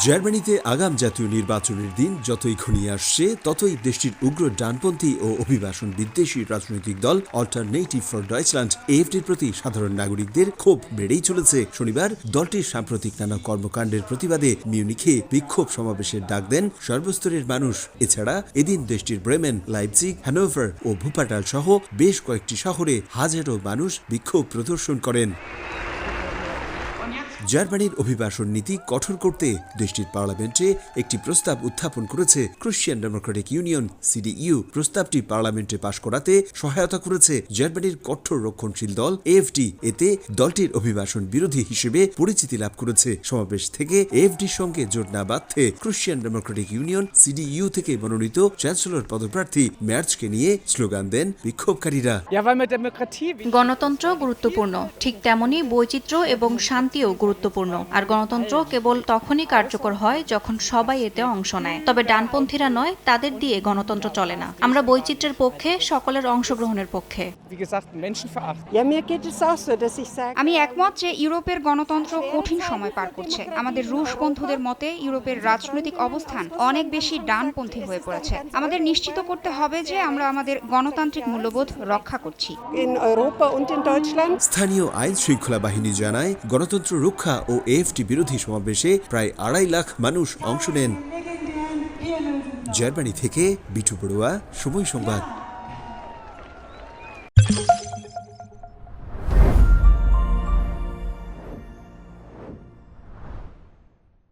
জার্মানিতে আগাম জাতীয় নির্বাচনের দিন যতই ঘনিয়ে আসছে ততই দেশটির উগ্র ডানপন্থী ও অভিবাসন বিদ্বেষী রাজনৈতিক দল অল্টারনেটিভ ফর ডয়েচল্যান্ড এএফডির প্রতি সাধারণ নাগরিকদের ক্ষোভ বেড়েই চলেছে। শনিবার দলটির সাম্প্রতিক নানা কর্মকাণ্ডের প্রতিবাদে মিউনিখে বিক্ষোভ সমাবেশের ডাক দেন সর্বস্তরের মানুষ। এছাড়া এদিন দেশটির ব্রেমেন, লাইপজিগ, হ্যানোভার ও ভুপাটাল সহ বেশ কয়েকটি শহরে হাজারো মানুষ বিক্ষোভ প্রদর্শন করেন। জার্মানির অভিবাসন নীতি কঠোর করতে দেশটির পার্লামেন্টে একটি প্রস্তাব উত্থাপন করেছে ক্রিশ্চিয়ান ডেমোক্রেটিক ইউনিয়ন সিডিইউ। প্রস্তাবটি পার্লামেন্টে পাশ করাতে সহায়তা করেছে জার্মানির কঠোর রক্ষণশীল দল এএফডি। এতে দলটির অভিবাসন বিরোধী হিসেবে পরিচিতি লাভ করেছে। সমাবেশ থেকে এএফডির সঙ্গে জোট না বাঁধতে ক্রিশ্চিয়ান ডেমোক্রেটিক ইউনিয়ন সিডিইউ থেকে মনোনীত চ্যান্সেলর পদপ্রার্থী ম্যার্চকে নিয়ে স্লোগান দেন বিক্ষোভকারীরা। গণতন্ত্র গুরুত্বপূর্ণ, ঠিক তেমনি বৈচিত্র্য এবং শান্তিও গুরুত্বপূর্ণ। আর গণতন্ত্র কেবল তখনই কার্যকর হয় যখন সবাই এতে অংশ নেয়। তবে ডানপন্থীরা নয়, তাদের দিয়ে গণতন্ত্র চলে না। আমরা বৈচিত্র্যের পক্ষে, সকলের অংশগ্রহণের পক্ষে। আমি একমত যে ইউরোপের গণতন্ত্র কঠিন সময় পার করছে। আমাদের রুশ বন্ধুদের মতে ইউরোপের রাজনৈতিক অবস্থান অনেক বেশি ডানপন্থী হয়ে পড়েছে। আমাদের নিশ্চিত করতে হবে যে আমরা আমাদের গণতান্ত্রিক মূল্যবোধ রক্ষা করছি। স্থানীয় আইন শৃঙ্খলা বাহিনী জানায়, গণতন্ত্র রক্ষা ও এএফডি বিরোধী সমাবেশে প্রায় 2.5 লাখ মানুষ অংশ নেন। জার্মানি থেকে বিটু বড়ুয়া, সময় সংবাদ।